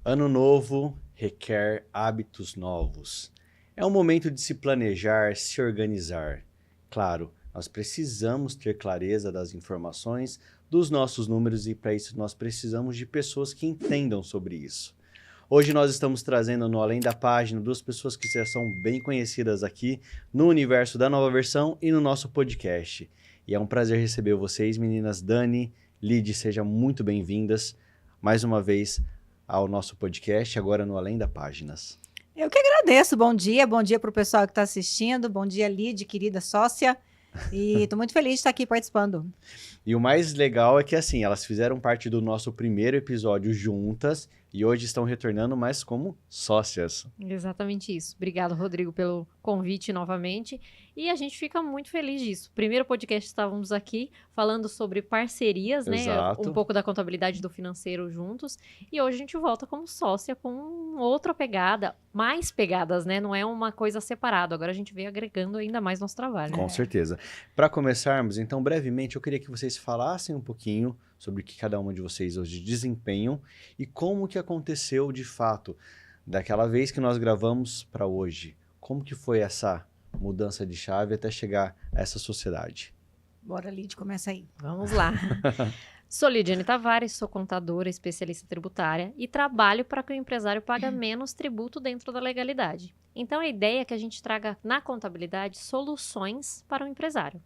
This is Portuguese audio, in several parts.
Ano novo requer hábitos novos. É um momento de se planejar, se organizar. Claro, nós precisamos ter clareza das informações, dos nossos números e para isso nós precisamos de pessoas que entendam sobre isso. Hoje nós estamos trazendo no Além da Página duas pessoas que já são bem conhecidas aqui no universo da Nova Versão e no nosso podcast. E é um prazer receber vocês, meninas. Dani, Lid, sejam muito bem-vindas mais uma vez ao nosso podcast, agora no Além da Páginas. Eu que agradeço. Bom dia para o pessoal que está assistindo. Bom dia, Lid, querida sócia. E estou muito feliz de estar aqui participando. E o mais legal é que, assim, elas fizeram parte do nosso primeiro episódio juntas e hoje estão retornando, mas como sócias. Exatamente isso. Obrigado, Rodrigo, pelo convite novamente. E a gente fica muito feliz disso. Primeiro podcast estávamos aqui falando sobre parcerias, Exato. né? Um pouco da contabilidade do financeiro juntos. E hoje a gente volta como sócia com outra pegada, mais pegadas, né? Não é uma coisa separada. Agora a gente veio agregando ainda mais nosso trabalho. Com certeza. Para começarmos, então, brevemente, eu queria que vocês falassem um pouquinho sobre o que cada uma de vocês hoje desempenham e como que aconteceu de fato daquela vez que nós gravamos para hoje. Como que foi essa mudança de chave até chegar a essa sociedade? Bora, Lid, começa aí. Vamos lá. Sou Lidiane Tavares, sou contadora, especialista tributária e trabalho para que o empresário pague menos tributo dentro da legalidade. Então, a ideia é que a gente traga na contabilidade soluções para o empresário.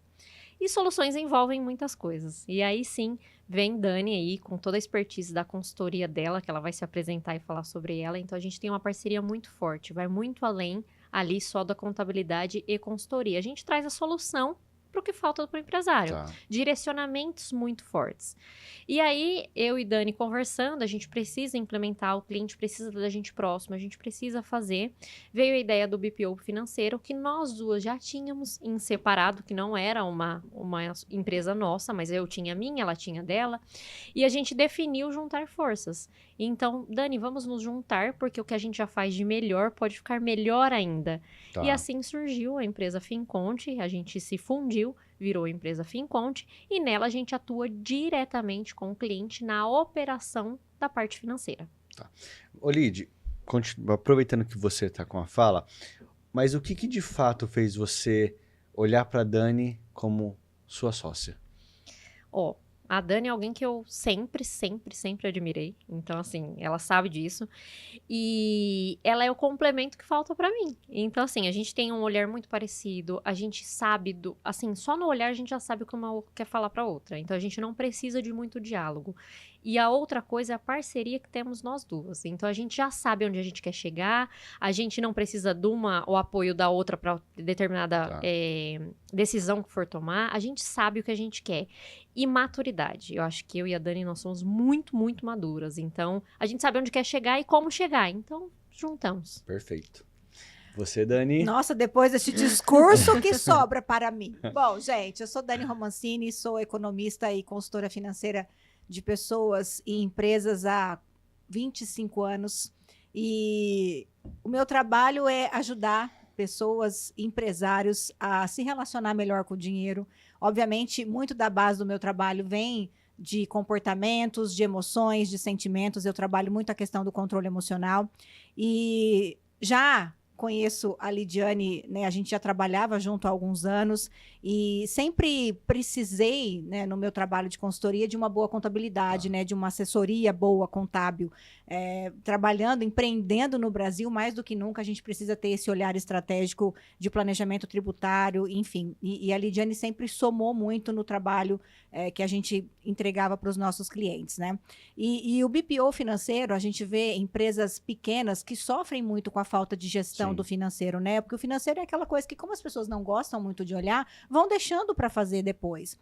E soluções envolvem muitas coisas. E aí sim, vem Dani aí com toda a expertise da consultoria dela, que ela vai se apresentar e falar sobre ela. Então, a gente tem uma parceria muito forte, vai muito além ali só da contabilidade e consultoria. A gente traz a solução para o que falta para o empresário. Tá. Direcionamentos muito fortes. E aí, eu e Dani conversando, a gente precisa implementar, o cliente precisa da gente próximo, a gente precisa fazer. Veio a ideia do BPO financeiro, que nós duas já tínhamos em separado, que não era uma empresa nossa, mas eu tinha a minha, ela tinha a dela. E a gente definiu juntar forças. Então, Dani, vamos nos juntar, porque o que a gente já faz de melhor pode ficar melhor ainda. Tá. E assim surgiu a empresa Finconte, a gente se fundiu, virou a empresa Finconte, e nela a gente atua diretamente com o cliente na operação da parte financeira. Tá. Ô Lid, aproveitando que você está com a fala, mas o que de fato fez você olhar para Dani como sua sócia? Ó, a Dani é alguém que eu sempre admirei. Então, assim, ela sabe disso. E ela é o complemento que falta pra mim. Então, assim, a gente tem um olhar muito parecido. A gente sabe assim, só no olhar a gente já sabe o que uma quer falar pra outra. Então, a gente não precisa de muito diálogo. E a outra coisa é a parceria que temos nós duas. Então, a gente já sabe onde a gente quer chegar. A gente não precisa de o apoio da outra para determinada decisão que for tomar. A gente sabe o que a gente quer. E maturidade. Eu acho que eu e a Dani, nós somos muito maduras. Então, a gente sabe onde quer chegar e como chegar. Então, juntamos. Perfeito. Você, Dani? Nossa, depois desse discurso, que sobra para mim? Bom, gente, eu sou Dani Romancini, sou economista e consultora financeira de pessoas e empresas há 25 anos. E o meu trabalho é ajudar pessoas, empresários a se relacionar melhor com o dinheiro. Obviamente, muito da base do meu trabalho vem de comportamentos, de emoções, de sentimentos. Eu trabalho muito a questão do controle emocional. E já conheço a Lidiane, né, a gente já trabalhava junto há alguns anos e sempre precisei, né, no meu trabalho de consultoria, de uma boa contabilidade, né, de uma assessoria boa contábil. Trabalhando, empreendendo no Brasil, mais do que nunca, a gente precisa ter esse olhar estratégico de planejamento tributário, enfim. E a Lidiane sempre somou muito no trabalho que a gente entregava para os nossos clientes, né? E o BPO financeiro, a gente vê empresas pequenas que sofrem muito com a falta de gestão Sim. do financeiro, né? Porque o financeiro é aquela coisa que, como as pessoas não gostam muito de olhar, vão deixando para fazer depois.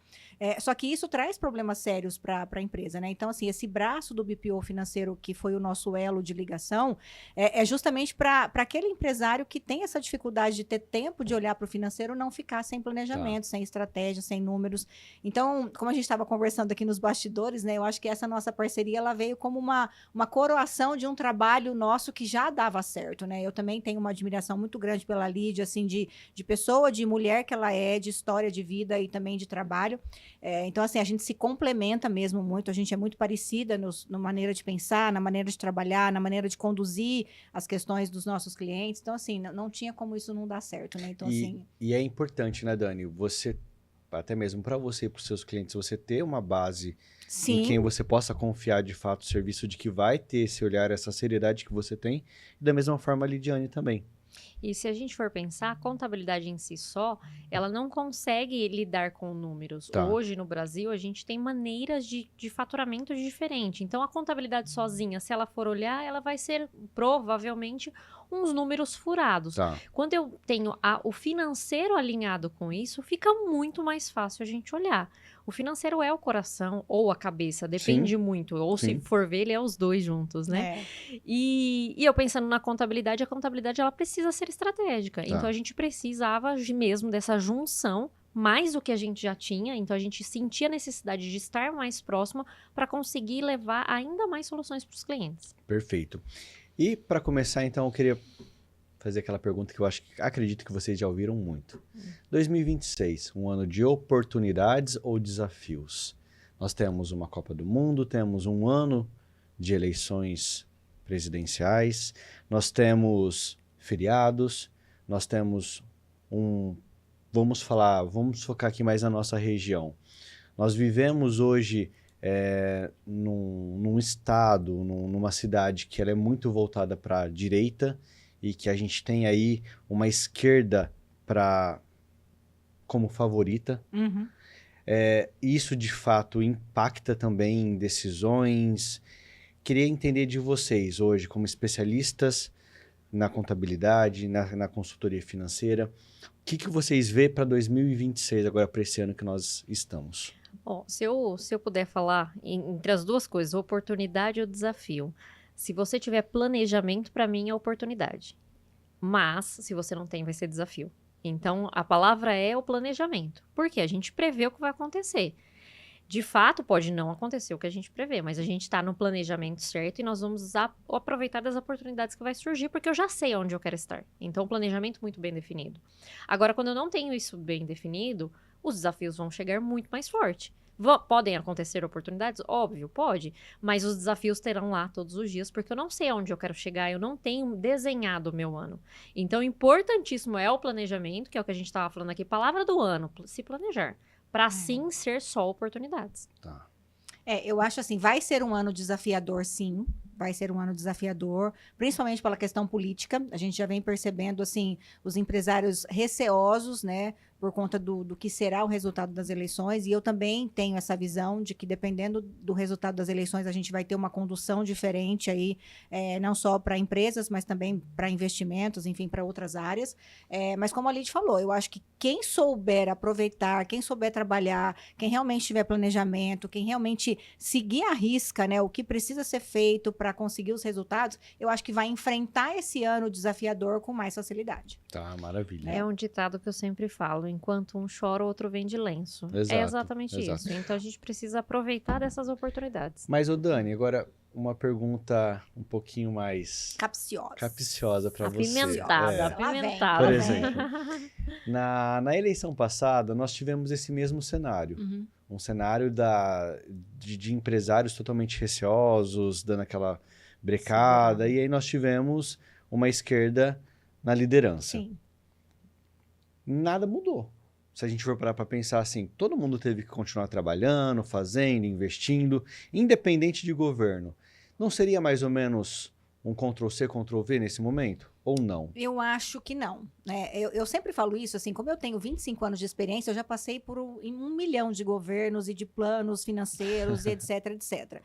Só que isso traz problemas sérios para a empresa, né? Então, assim, esse braço do BPO financeiro, que foi o nosso elo de ligação, é justamente para aquele empresário que tem essa dificuldade de ter tempo de olhar para o financeiro, não ficar sem planejamento, sem estratégia, sem números. Então, como a gente estava conversando aqui nos bastidores, né? Eu acho que essa nossa parceria, ela veio como uma coroação de um trabalho nosso que já dava certo, né? Eu também tenho uma uma admiração muito grande pela Lídia, assim, de pessoa, de mulher que ela é, de história de vida e também de trabalho. Então, assim, a gente se complementa mesmo muito, a gente é muito parecida na maneira de pensar, na maneira de trabalhar, na maneira de conduzir as questões dos nossos clientes. Então, assim, não tinha como isso não dar certo, né? Então, assim... E é importante, né, Dani? Você, até mesmo para você e para os seus clientes, você ter uma base em quem Sim, você possa confiar de fato o serviço de que vai ter esse olhar, essa seriedade que você tem, e da mesma forma a Lidiane também. E se a gente for pensar, a contabilidade em si só, ela não consegue lidar com números. Tá. Hoje, no Brasil, a gente tem maneiras de faturamento diferentes. Então, a contabilidade sozinha, se ela for olhar, ela vai ser provavelmente uns números furados. Tá. Quando eu tenho o financeiro alinhado com isso, fica muito mais fácil a gente olhar. O financeiro é o coração ou a cabeça, depende muito. Ou Sim. se for ver, ele é os dois juntos, né? é. E eu pensando na contabilidade, a contabilidade ela precisa ser estratégica. Tá. Então a gente precisava mesmo dessa junção, mais do que a gente já tinha. Então a gente sentia a necessidade de estar mais próximo para conseguir levar ainda mais soluções para os clientes. Perfeito. E para começar, então, eu queria fazer aquela pergunta que eu acredito que vocês já ouviram muito. 2026, um ano de oportunidades ou desafios? Nós temos uma Copa do Mundo, temos um ano de eleições presidenciais, nós temos feriados, nós temos vamos focar aqui mais na nossa região. Nós vivemos hoje num estado, numa cidade que ela é muito voltada para a direita e que a gente tem aí uma esquerda como favorita. Uhum. Isso, de fato, impacta também em decisões. Queria entender de vocês hoje, como especialistas na contabilidade, na consultoria financeira, o que vocês vê para 2026, agora para esse ano que nós estamos? Bom, se eu puder falar entre as duas coisas, oportunidade ou desafio. Se você tiver planejamento, para mim é oportunidade. Mas, se você não tem, vai ser desafio. Então, a palavra é o planejamento. Porque a gente prevê o que vai acontecer. De fato, pode não acontecer o que a gente prevê, mas a gente está no planejamento certo e nós vamos aproveitar das oportunidades que vai surgir, porque eu já sei onde eu quero estar. Então, planejamento muito bem definido. Agora, quando eu não tenho isso bem definido, os desafios vão chegar muito mais forte. Podem acontecer oportunidades? Óbvio, pode. Mas os desafios terão lá todos os dias, porque eu não sei aonde eu quero chegar, eu não tenho desenhado o meu ano. Então, importantíssimo é o planejamento, que é o que a gente estava falando aqui, palavra do ano, se planejar. Para sim ser só oportunidades. Tá. Eu acho assim, vai ser um ano desafiador, sim. Vai ser um ano desafiador, principalmente pela questão política. A gente já vem percebendo, assim, os empresários receosos, né, por conta do que será o resultado das eleições. E eu também tenho essa visão de que, dependendo do resultado das eleições, a gente vai ter uma condução diferente aí, não só para empresas, mas também para investimentos, enfim, para outras áreas. Mas como a Lid falou, eu acho que quem souber aproveitar, quem souber trabalhar, quem realmente tiver planejamento, quem realmente seguir à risca, né, o que precisa ser feito para conseguir os resultados, eu acho que vai enfrentar esse ano desafiador com mais facilidade. Tá, maravilha. É um ditado que eu sempre falo, enquanto um chora, o outro vende lenço. Exato, É exatamente exato. isso. Então a gente precisa aproveitar dessas oportunidades. Mas, ô Dani, agora uma pergunta um pouquinho mais Capciosa. capciosa para você. Apimentada, Lá apimentada. Por vem. exemplo, na eleição passada, nós tivemos esse mesmo cenário. Uhum. Um cenário de empresários totalmente receosos, dando aquela brecada. E aí nós tivemos uma esquerda na liderança. Sim. Nada mudou. Se a gente for parar para pensar assim, todo mundo teve que continuar trabalhando, fazendo, investindo, independente de governo. Não seria mais ou menos um Ctrl-C, Ctrl-V nesse momento? Ou não? Eu acho que não. Né? Eu sempre falo isso, assim, como eu tenho 25 anos de experiência, eu já passei por 1 milhão de governos e de planos financeiros, e etc, etc.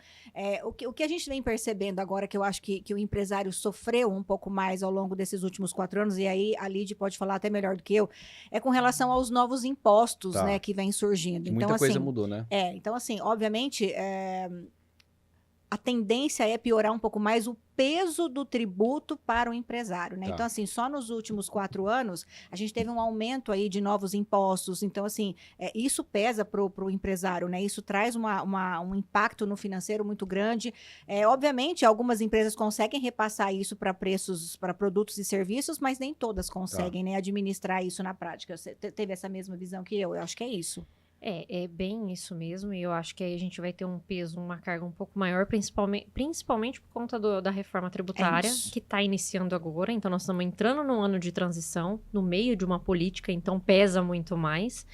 O que a gente vem percebendo agora, que eu acho que o empresário sofreu um pouco mais ao longo desses últimos 4 anos, e aí a Lid pode falar até melhor do que eu, é com relação aos novos impostos, né, que vêm surgindo. Muita então, coisa assim, mudou, né? então, assim, obviamente, a tendência é piorar um pouco mais o peso do tributo para o empresário, né? Tá. Então, assim, só nos últimos 4 anos, a gente teve um aumento aí de novos impostos. Então, assim, isso pesa para o empresário, né? Isso traz um impacto no financeiro muito grande. Obviamente, algumas empresas conseguem repassar isso para preços, para produtos e serviços, mas nem todas conseguem, né, administrar isso na prática. Você teve essa mesma visão que eu? Eu acho que é isso. É bem isso mesmo, e eu acho que aí a gente vai ter um peso, uma carga um pouco maior, principalmente por conta da reforma tributária, que está iniciando agora. Então, nós estamos entrando num ano de transição, no meio de uma política, então pesa muito mais.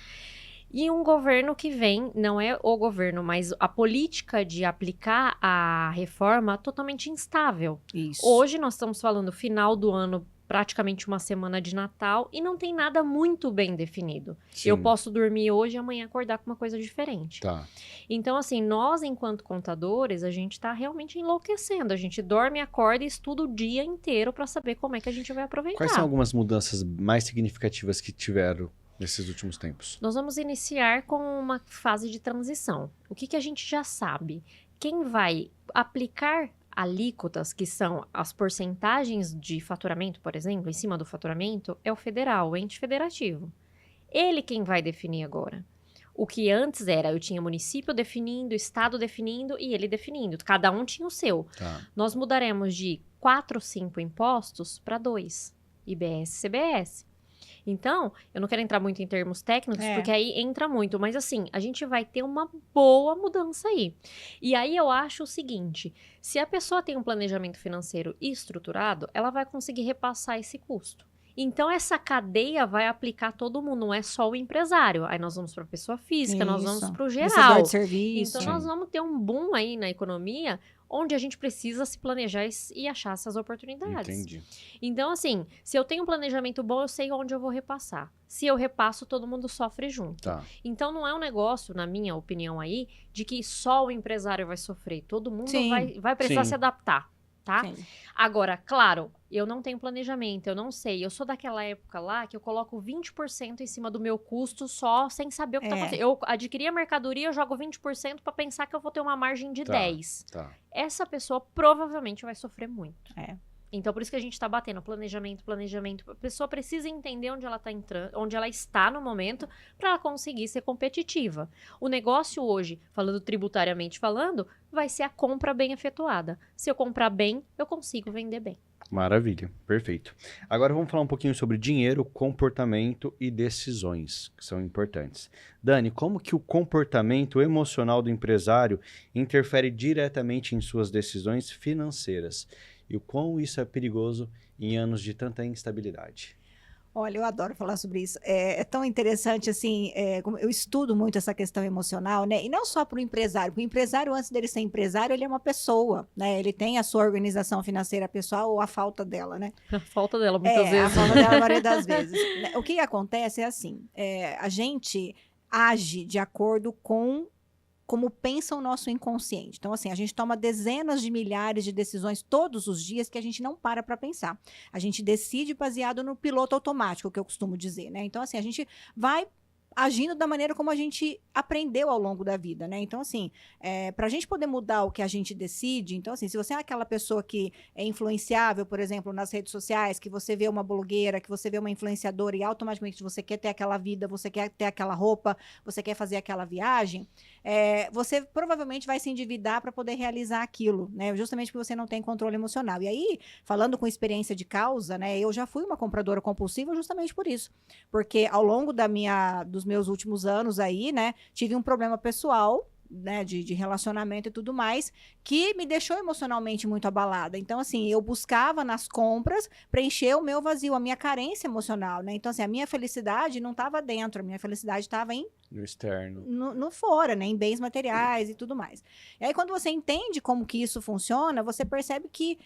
E um governo que vem, não é o governo, mas a política de aplicar a reforma totalmente instável. Isso. Hoje nós estamos falando final do ano, praticamente uma semana de Natal, e não tem nada muito bem definido. Sim. Eu posso dormir hoje e amanhã acordar com uma coisa diferente. Tá. Então, assim, nós, enquanto contadores, a gente tá realmente enlouquecendo. A gente dorme, acorda e estuda o dia inteiro para saber como é que a gente vai aproveitar. Quais são algumas mudanças mais significativas que tiveram nesses últimos tempos? Nós vamos iniciar com uma fase de transição. O que a gente já sabe? Quem vai aplicar alíquotas, que são as porcentagens de faturamento, por exemplo, em cima do faturamento, é o federal, o ente federativo. Ele quem vai definir agora. O que antes era, eu tinha município definindo, estado definindo e ele definindo. Cada um tinha o seu. Tá. Nós mudaremos de 4 ou 5 impostos para 2, IBS e CBS. Então, eu não quero entrar muito em termos técnicos, porque aí entra muito. Mas assim, a gente vai ter uma boa mudança aí. E aí eu acho o seguinte, se a pessoa tem um planejamento financeiro estruturado, ela vai conseguir repassar esse custo. Então, essa cadeia vai aplicar todo mundo, não é só o empresário. Aí nós vamos para a pessoa física, nós vamos para o Prestador geral. de serviço. Então, nós vamos ter um boom aí na economia, onde a gente precisa se planejar e achar essas oportunidades. Entendi. Então, assim, se eu tenho um planejamento bom, eu sei onde eu vou repassar. Se eu repasso, todo mundo sofre junto. Tá. Então, não é um negócio, na minha opinião aí, de que só o empresário vai sofrer. Todo mundo vai precisar Sim. se adaptar, tá? Sim. Agora, claro, eu não tenho planejamento, eu não sei. Eu sou daquela época lá que eu coloco 20% em cima do meu custo só sem saber o que tá acontecendo. Eu adquiri a mercadoria, eu jogo 20% para pensar que eu vou ter uma margem de 10%. Tá. Essa pessoa provavelmente vai sofrer muito. É. Então, por isso que a gente tá batendo planejamento. A pessoa precisa entender onde ela tá entrando, onde ela está no momento, para ela conseguir ser competitiva. O negócio hoje, falando tributariamente falando, vai ser a compra bem efetuada. Se eu comprar bem, eu consigo vender bem. Maravilha, perfeito. Agora vamos falar um pouquinho sobre dinheiro, comportamento e decisões, que são importantes. Dani, como que o comportamento emocional do empresário interfere diretamente em suas decisões financeiras? E o quão isso é perigoso em anos de tanta instabilidade? Olha, eu adoro falar sobre isso. É tão interessante, assim, como eu estudo muito essa questão emocional, né? E não só para o empresário, porque o empresário, antes dele ser empresário, ele é uma pessoa, né? Ele tem a sua organização financeira pessoal ou a falta dela, né? A falta dela, muitas vezes. A falta dela, a maioria das vezes. O que acontece é assim, a gente age de acordo com como pensa o nosso inconsciente. Então, assim, a gente toma dezenas de milhares de decisões todos os dias que a gente não para pensar. A gente decide baseado no piloto automático, que eu costumo dizer, né? Então, assim, a gente vai agindo da maneira como a gente aprendeu ao longo da vida, né? Então, assim, para a gente poder mudar o que a gente decide, então, assim, se você é aquela pessoa que é influenciável, por exemplo, nas redes sociais, que você vê uma blogueira, que você vê uma influenciadora e automaticamente você quer ter aquela vida, você quer ter aquela roupa, você quer fazer aquela viagem, você provavelmente vai se endividar para poder realizar aquilo, né? Justamente porque você não tem controle emocional. E aí, falando com experiência de causa, né? Eu já fui uma compradora compulsiva justamente por isso. Porque ao longo dos meus últimos anos aí, né? Tive um problema pessoal, né, de relacionamento e tudo mais, que me deixou emocionalmente muito abalada. Então, assim, eu buscava nas compras preencher o meu vazio, a minha carência emocional, né? Então, assim, a minha felicidade não estava dentro, a minha felicidade estava No externo. no fora, né? Em bens materiais e tudo mais. E aí, quando você entende como que isso funciona, você percebe que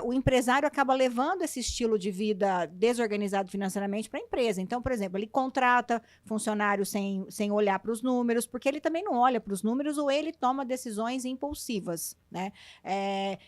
o empresário acaba levando esse estilo de vida desorganizado financeiramente para a empresa. Então, por exemplo, ele contrata funcionários sem olhar para os números, porque ele também não olha para os números ou ele toma decisões impulsivas, né?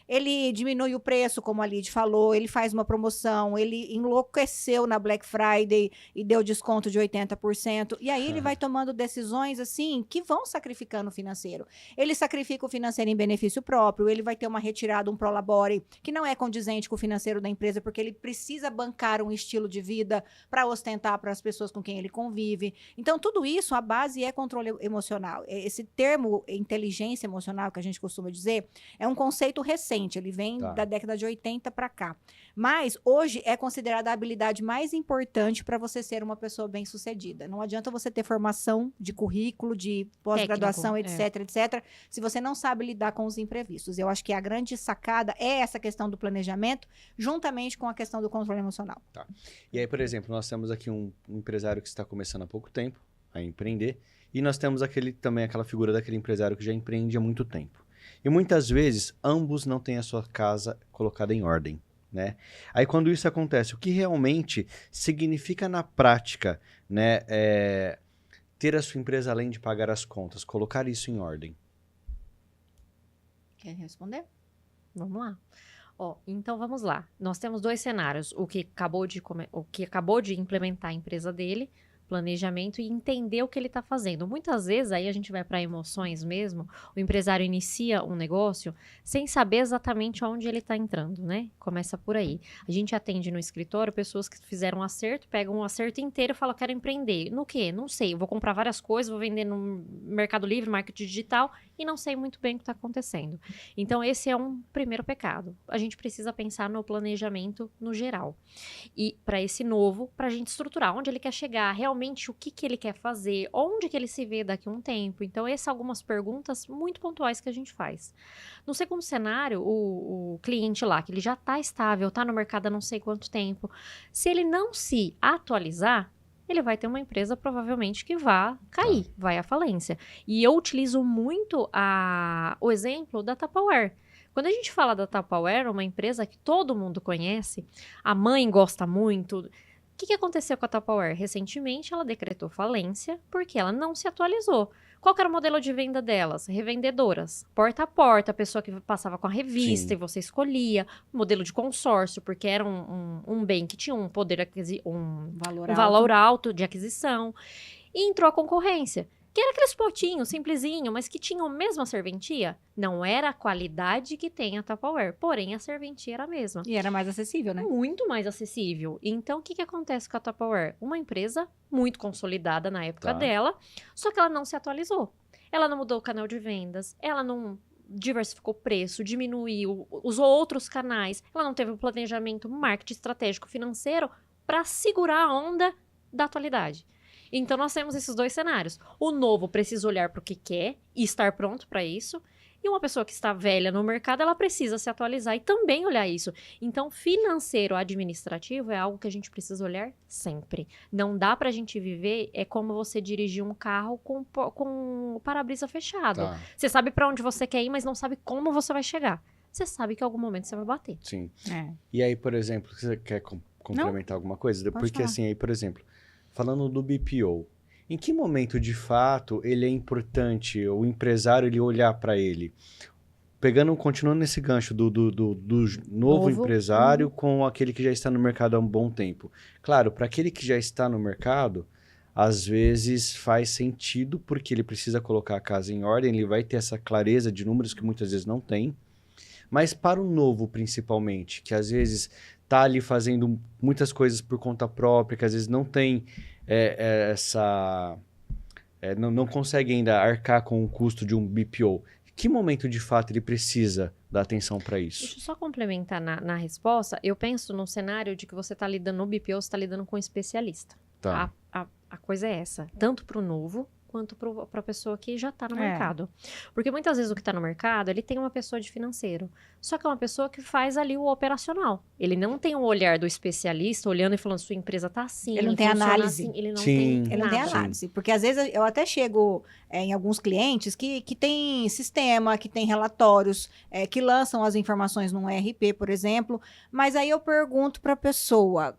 Ele diminui o preço, como a Lid falou, ele faz uma promoção, ele enlouqueceu na Black Friday e deu desconto de 80%, e aí ele vai tomando decisões assim que vão sacrificando o financeiro. Ele sacrifica o financeiro em benefício próprio, ele vai ter uma retirada, um prolabore, que não é condizente com o financeiro da empresa, porque ele precisa bancar um estilo de vida para ostentar para as pessoas com quem ele convive. Então, tudo isso, a base é controle emocional. Esse termo inteligência emocional, que a gente costuma dizer, é um conceito recente, ele vem da década de 80 para cá. Mas, hoje, é considerada a habilidade mais importante para você ser uma pessoa bem-sucedida. Não adianta você ter formação de currículo, de pós-graduação, etc, etc, se você não sabe lidar com os imprevistos. Eu acho que a grande sacada é essa questão do planejamento, juntamente com a questão do controle emocional. Tá. E aí, por exemplo, nós temos aqui um empresário que está começando há pouco tempo a empreender, e nós temos também aquela figura daquele empresário que já empreende há muito tempo. E muitas vezes, ambos não têm a sua casa colocada em ordem, né? Aí, quando isso acontece, o que realmente significa na prática, né, ter a sua empresa além de pagar as contas, colocar isso em ordem? Quer responder? Vamos lá. Então vamos lá. Nós temos 2 cenários. O que acabou de implementar a empresa dele, planejamento e entender o que ele está fazendo. Muitas vezes, aí a gente vai para emoções mesmo, o empresário inicia um negócio sem saber exatamente onde ele está entrando, né? Começa por aí. A gente atende no escritório pessoas que fizeram um acerto, pegam um acerto inteiro e falam, quero empreender. No quê? Não sei. Vou comprar várias coisas, vou vender no Mercado Livre, marketing digital, e não sei muito bem o que está acontecendo. Então, esse é um primeiro pecado. A gente precisa pensar no planejamento no geral. E para esse novo, para a gente estruturar onde ele quer chegar, realmente o que ele quer fazer, onde que ele se vê daqui a um tempo. Então, essas são algumas perguntas muito pontuais que a gente faz. No segundo cenário, o cliente lá, que ele já está estável, está no mercado há não sei quanto tempo, se ele não se atualizar, ele vai ter uma empresa provavelmente que vai cair, vai à falência. E eu utilizo muito o exemplo da Tupperware. Quando a gente fala da Tupperware, uma empresa que todo mundo conhece, a mãe gosta muito. O que aconteceu com a Tupperware? Recentemente, ela decretou falência porque ela não se atualizou. Qual que era o modelo de venda delas? Revendedoras. Porta a porta, a pessoa que passava com a revista e você escolhia. Modelo de consórcio, porque era um bem que tinha um poder, um valor alto de aquisição. E entrou a concorrência. Que era aqueles potinhos, simplesinho, mas que tinham a mesma serventia. Não era a qualidade que tem a Tupperware, porém a serventia era a mesma. E era mais acessível, né? Muito mais acessível. Então, o que acontece com a Tupperware? Uma empresa muito consolidada na época dela, só que ela não se atualizou. Ela não mudou o canal de vendas, ela não diversificou o preço, diminuiu, usou outros canais, ela não teve um planejamento marketing estratégico financeiro para segurar a onda da atualidade. Então, nós temos esses 2 cenários. O novo precisa olhar para o que quer e estar pronto para isso. E uma pessoa que está velha no mercado, ela precisa se atualizar e também olhar isso. Então, financeiro administrativo é algo que a gente precisa olhar sempre. Não dá para a gente viver, é como você dirigir um carro com o para-brisa fechado. Você sabe para onde você quer ir, mas não sabe como você vai chegar. Você sabe que em algum momento você vai bater. Sim. E aí, por exemplo, você quer complementar alguma coisa? Porque assim, aí, por exemplo, falando do BPO, em que momento, de fato, ele é importante, o empresário, ele olhar para ele? Continuando nesse gancho do novo empresário com aquele que já está no mercado há um bom tempo. Claro, para aquele que já está no mercado, às vezes faz sentido, porque ele precisa colocar a casa em ordem, ele vai ter essa clareza de números que muitas vezes não tem. Mas para o novo, principalmente, que às vezes está ali fazendo muitas coisas por conta própria, que às vezes não tem não consegue ainda arcar com o custo de um BPO. Que momento, de fato, ele precisa dar atenção para isso? Deixa eu só complementar na resposta. Eu penso no cenário de que você está lidando no BPO, você está lidando com um especialista. A coisa é essa. Tanto para o novo quanto para a pessoa que já está no É. mercado. Porque muitas vezes o que está no mercado, ele tem uma pessoa de financeiro. Só que é uma pessoa que faz ali o operacional. Ele não tem o olhar do especialista olhando e falando, sua empresa está assim, Ele não tem funciona análise. assim. Ele não Sim. tem Ele não tem nada. análise. Porque às vezes eu até chego em alguns clientes que tem sistema, que tem relatórios, que lançam as informações num ERP, por exemplo. Mas aí eu pergunto para a pessoa,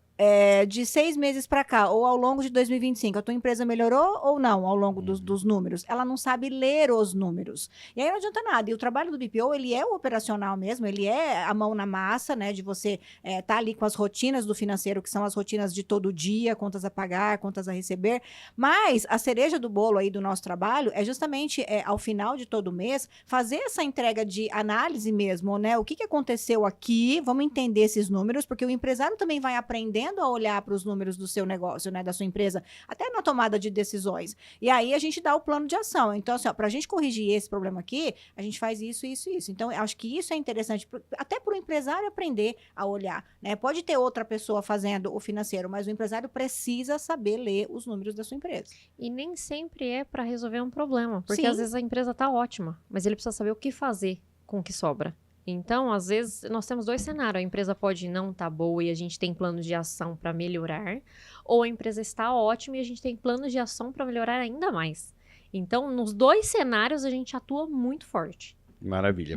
de 6 meses para cá, ou ao longo de 2025, a tua empresa melhorou ou não ao longo dos números? Ela não sabe ler os números. E aí não adianta nada. E o trabalho do BPO, ele é o operacional mesmo, ele é a mão na massa, né? De você tá ali com as rotinas do financeiro, que são as rotinas de todo dia, contas a pagar, contas a receber. Mas a cereja do bolo aí do nosso trabalho é justamente ao final de todo mês fazer essa entrega de análise mesmo, né? O que aconteceu aqui? Vamos entender esses números, porque o empresário também vai aprendendo a olhar para os números do seu negócio, né, da sua empresa, até na tomada de decisões. E aí a gente dá o plano de ação. Então, assim, para a gente corrigir esse problema aqui, a gente faz isso, isso, isso. Então, eu acho que isso é interessante, até para o empresário aprender a olhar, né? Pode ter outra pessoa fazendo o financeiro, mas o empresário precisa saber ler os números da sua empresa. E nem sempre é para resolver um problema. Porque Sim. às vezes a empresa está ótima, mas ele precisa saber o que fazer com o que sobra. Então, às vezes, nós temos 2 cenários. A empresa pode não estar boa e a gente tem planos de ação para melhorar. Ou a empresa está ótima e a gente tem planos de ação para melhorar ainda mais. Então, nos 2 cenários, a gente atua muito forte. Maravilha.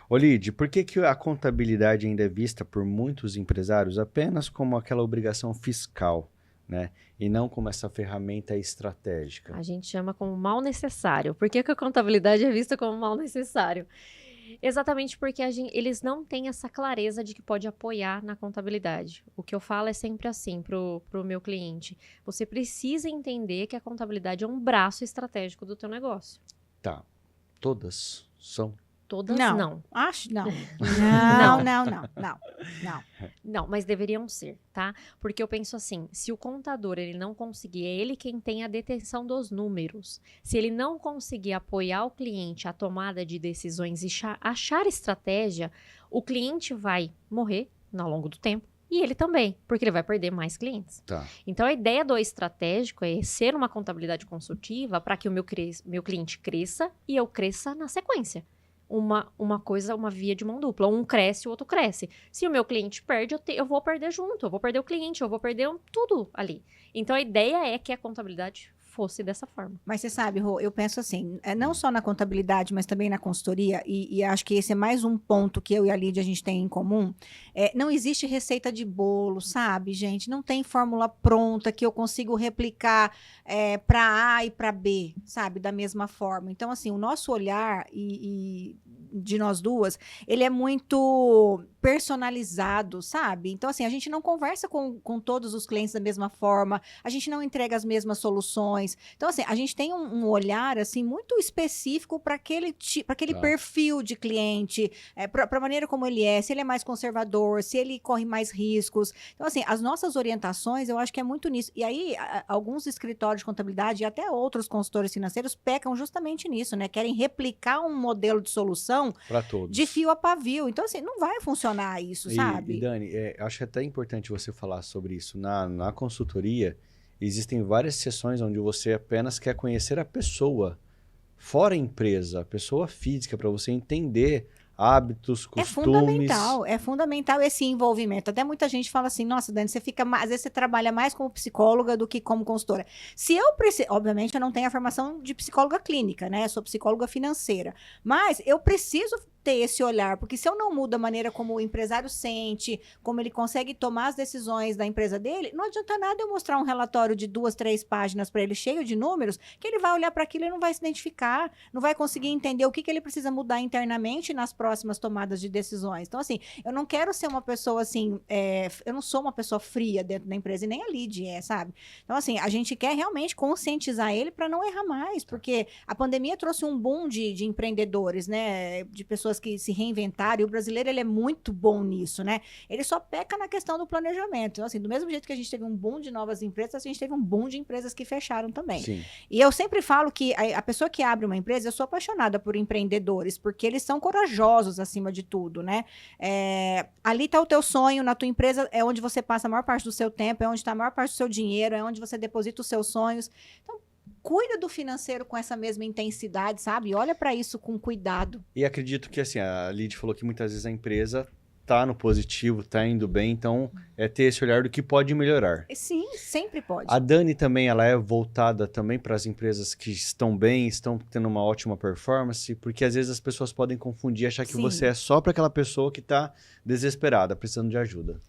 Olide, por que a contabilidade ainda é vista por muitos empresários apenas como aquela obrigação fiscal, né? E não como essa ferramenta estratégica? A gente chama como mal necessário. Por que a contabilidade é vista como mal necessário? Exatamente porque eles não têm essa clareza de que pode apoiar na contabilidade. O que eu falo é sempre assim pro meu cliente. Você precisa entender que a contabilidade é um braço estratégico do teu negócio. Tá. Todas são? Todas Não. não. Acho, não. Não. Não. Não, mas deveriam ser, tá? Porque eu penso assim, se o contador ele não conseguir, é ele quem tem a detenção dos números. Se ele não conseguir apoiar o cliente a tomada de decisões e achar estratégia, o cliente vai morrer ao longo do tempo e ele também, porque ele vai perder mais clientes. Tá. Então, a ideia do estratégico é ser uma contabilidade consultiva para que o meu cliente cresça e eu cresça na sequência. Uma via de mão dupla. Um cresce, o outro cresce. Se o meu cliente perde, eu vou perder junto. Eu vou perder o cliente, eu vou perder tudo ali. Então, a ideia é que a contabilidade fosse dessa forma. Mas você sabe, Rô, eu penso assim, não só na contabilidade, mas também na consultoria, e acho que esse é mais um ponto que eu e a Lídia a gente tem em comum, não existe receita de bolo, sabe, gente? Não tem fórmula pronta que eu consigo replicar para A e para B, sabe, da mesma forma. Então, assim, o nosso olhar e de nós duas, ele é muito personalizado, sabe? Então, assim, a gente não conversa com todos os clientes da mesma forma, a gente não entrega as mesmas soluções. Então, assim, a gente tem um olhar, assim, muito específico para aquele perfil de cliente, para a maneira como ele é, se ele é mais conservador, se ele corre mais riscos. Então, assim, as nossas orientações, eu acho que é muito nisso. E aí, alguns escritórios de contabilidade e até outros consultores financeiros pecam justamente nisso, né? Querem replicar um modelo de solução Para todos. de fio a pavio. Então, assim, não vai funcionar isso, sabe? E Dani, acho até importante você falar sobre isso. Na consultoria, existem várias sessões onde você apenas quer conhecer a pessoa, fora a empresa, a pessoa física, para você entender hábitos, costumes. É fundamental esse envolvimento. Até muita gente fala assim, nossa, Dani, às vezes você trabalha mais como psicóloga do que como consultora. Se eu preciso, obviamente eu não tenho a formação de psicóloga clínica, né? Eu sou psicóloga financeira, mas eu preciso ter esse olhar, porque se eu não mudo a maneira como o empresário sente, como ele consegue tomar as decisões da empresa dele, não adianta nada eu mostrar um relatório de 2, 3 páginas para ele, cheio de números, que ele vai olhar para aquilo e não vai se identificar, não vai conseguir entender o que ele precisa mudar internamente nas próximas tomadas de decisões. Então, assim, eu não quero ser uma pessoa assim, eu não sou uma pessoa fria dentro da empresa, e nem a Lid sabe? Então, assim, a gente quer realmente conscientizar ele para não errar mais, porque a pandemia trouxe um boom de empreendedores, né? De pessoas que se reinventaram, e o brasileiro ele é muito bom nisso, né? Ele só peca na questão do planejamento. Então, assim, do mesmo jeito que a gente teve um boom de novas empresas, a gente teve um boom de empresas que fecharam também. Sim. E eu sempre falo que a pessoa que abre uma empresa, eu sou apaixonada por empreendedores, porque eles são corajosos acima de tudo, né? Ali está o teu sonho, na tua empresa é onde você passa a maior parte do seu tempo, é onde está a maior parte do seu dinheiro, é onde você deposita os seus sonhos. Então, cuida do financeiro com essa mesma intensidade, sabe? Olha para isso com cuidado. E acredito que, assim, a Lid falou que muitas vezes a empresa tá no positivo, tá indo bem, então é ter esse olhar do que pode melhorar. Sim, sempre pode. A Dani também, ela é voltada também para as empresas que estão bem, estão tendo uma ótima performance, porque às vezes as pessoas podem confundir, achar que Sim. você é só para aquela pessoa que está desesperada, precisando de ajuda.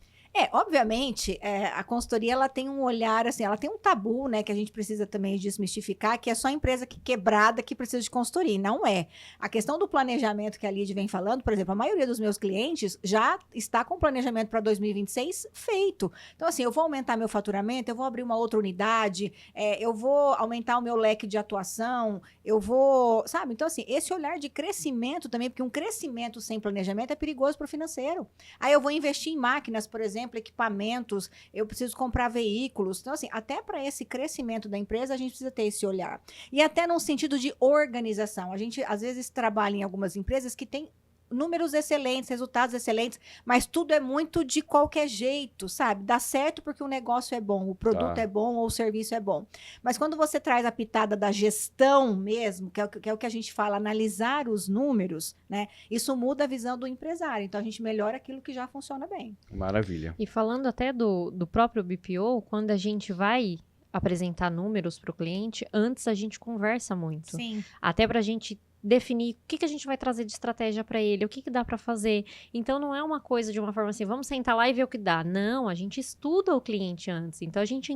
Obviamente, a consultoria, ela tem um olhar, assim, ela tem um tabu, né, que a gente precisa também desmistificar, que é só a empresa quebrada que precisa de consultoria. E não é. A questão do planejamento que a Lid vem falando, por exemplo, a maioria dos meus clientes já está com planejamento para 2026 feito. Então, assim, eu vou aumentar meu faturamento, eu vou abrir uma outra unidade, eu vou aumentar o meu leque de atuação, eu vou, sabe? Então, assim, esse olhar de crescimento também, porque um crescimento sem planejamento é perigoso para o financeiro. Aí eu vou investir em máquinas, por exemplo, equipamentos, eu preciso comprar veículos. Então, assim, até para esse crescimento da empresa, a gente precisa ter esse olhar. E até num sentido de organização. A gente, às vezes, trabalha em algumas empresas que têm números excelentes, resultados excelentes, mas tudo é muito de qualquer jeito, sabe? Dá certo porque o negócio é bom, o produto é bom ou o serviço é bom. Mas quando você traz a pitada da gestão mesmo, que é o que a gente fala, analisar os números, né? Isso muda a visão do empresário. Então, a gente melhora aquilo que já funciona bem. Maravilha. E falando até do próprio BPO, quando a gente vai apresentar números para o cliente, antes a gente conversa muito. Sim. Até para a gente definir o que a gente vai trazer de estratégia para ele, o que dá para fazer. Então, não é uma coisa de uma forma assim, vamos sentar lá e ver o que dá. Não, a gente estuda o cliente antes. Então, a gente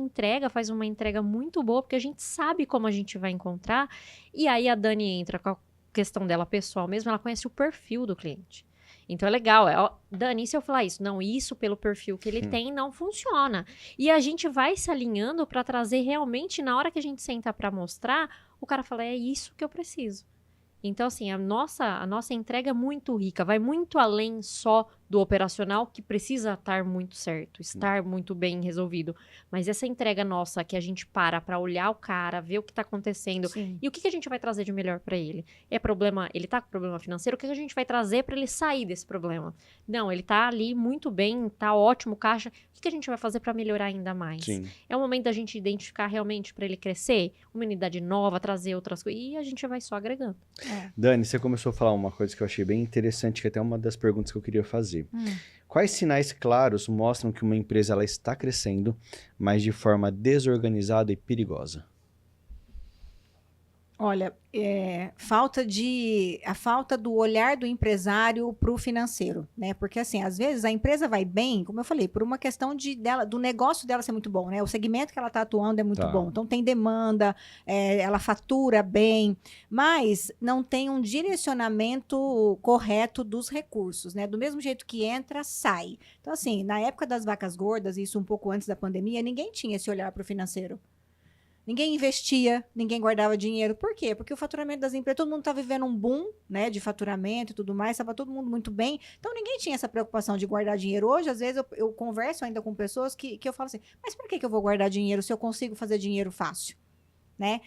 faz uma entrega muito boa, porque a gente sabe como a gente vai encontrar. E aí, a Dani entra com a questão dela pessoal mesmo, ela conhece o perfil do cliente. Então, é legal. Dani, e se eu falar isso? Não, isso pelo perfil que ele tem não funciona. E a gente vai se alinhando para trazer realmente, na hora que a gente senta para mostrar, o cara fala, é isso que eu preciso. Então, assim, a nossa entrega é muito rica, vai muito além só do operacional, que precisa estar muito certo, estar muito bem resolvido. Mas essa entrega nossa, que a gente para olhar o cara, ver o que está acontecendo, Sim. e o que a gente vai trazer de melhor para ele? Ele tá com problema financeiro, o que a gente vai trazer para ele sair desse problema? Não, ele tá ali muito bem, tá ótimo, caixa, o que a gente vai fazer para melhorar ainda mais? Sim. É o momento da gente identificar realmente para ele crescer, uma unidade nova, trazer outras coisas, e a gente vai só agregando. Dani, você começou a falar uma coisa que eu achei bem interessante, que é até uma das perguntas que eu queria fazer. Quais sinais claros mostram que uma empresa ela está crescendo, mas de forma desorganizada e perigosa? Olha, a falta do olhar do empresário para o financeiro, né? Porque, assim, às vezes a empresa vai bem, como eu falei, por uma questão do negócio dela ser muito bom, né? O segmento que ela está atuando é muito bom. Então, tem demanda, ela fatura bem, mas não tem um direcionamento correto dos recursos, né? Do mesmo jeito que entra, sai. Então, assim, na época das vacas gordas, isso um pouco antes da pandemia, ninguém tinha esse olhar para o financeiro. Ninguém investia, ninguém guardava dinheiro. Por quê? Porque o faturamento das empresas, todo mundo está vivendo um boom, né, de faturamento e tudo mais, estava todo mundo muito bem. Então, ninguém tinha essa preocupação de guardar dinheiro. Hoje, às vezes, eu converso ainda com pessoas que eu falo assim, mas por que eu vou guardar dinheiro se eu consigo fazer dinheiro fácil? Né?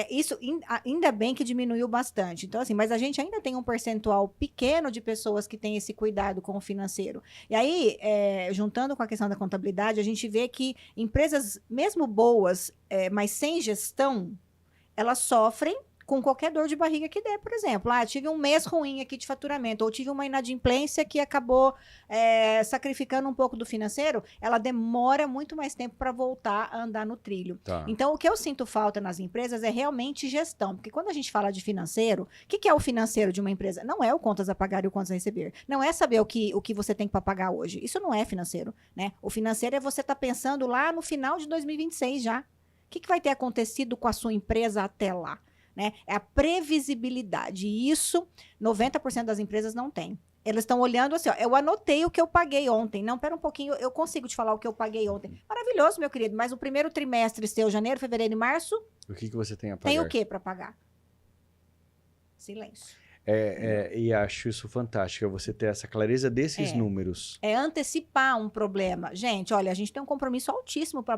Isso ainda bem que diminuiu bastante. Então, assim, mas a gente ainda tem um percentual pequeno de pessoas que têm esse cuidado com o financeiro. E aí, juntando com a questão da contabilidade, a gente vê que empresas, mesmo boas, mas sem gestão, elas sofrem com qualquer dor de barriga que der, por exemplo. Tive um mês ruim aqui de faturamento, ou tive uma inadimplência que acabou sacrificando um pouco do financeiro, ela demora muito mais tempo para voltar a andar no trilho. Então, o que eu sinto falta nas empresas é realmente gestão, porque quando a gente fala de financeiro, o que é o financeiro de uma empresa? Não é o contas a pagar e o contas a receber. Não é saber o que você tem para pagar hoje. Isso não é financeiro, né? O financeiro é você estar pensando lá no final de 2026 já. O que vai ter acontecido com a sua empresa até lá? Né? É a previsibilidade. E isso, 90% das empresas não tem. Elas estão olhando assim, ó, eu anotei o que eu paguei ontem. Não, pera um pouquinho, eu consigo te falar o que eu paguei ontem. Maravilhoso, meu querido, mas o primeiro trimestre seu, janeiro, fevereiro e março... O que você tem a pagar? Tem o que para pagar? Silêncio. E acho isso fantástico, é você ter essa clareza desses números. É antecipar um problema. Gente, olha, a gente tem um compromisso altíssimo para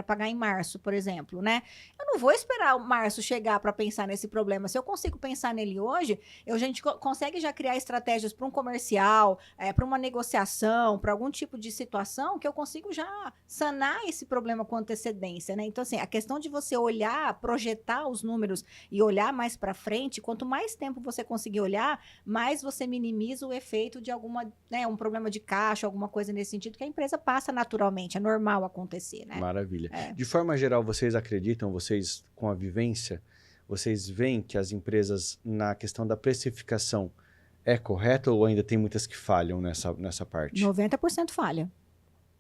pagar em março, por exemplo, né? Eu não vou esperar o março chegar para pensar nesse problema. Se eu consigo pensar nele hoje, a gente consegue já criar estratégias para um comercial, para uma negociação, para algum tipo de situação que eu consigo já sanar esse problema com antecedência, né? Então, assim, a questão de você olhar, projetar os números e olhar mais para frente, quanto mais tempo você conseguir olhar, mais você minimiza o efeito de um problema de caixa, alguma coisa nesse sentido, que a empresa passa naturalmente, é normal acontecer, né? Maravilha. De forma geral, vocês acreditam, vocês com a vivência, vocês veem que as empresas, na questão da precificação, é correto ou ainda tem muitas que falham nessa parte? 90% falha.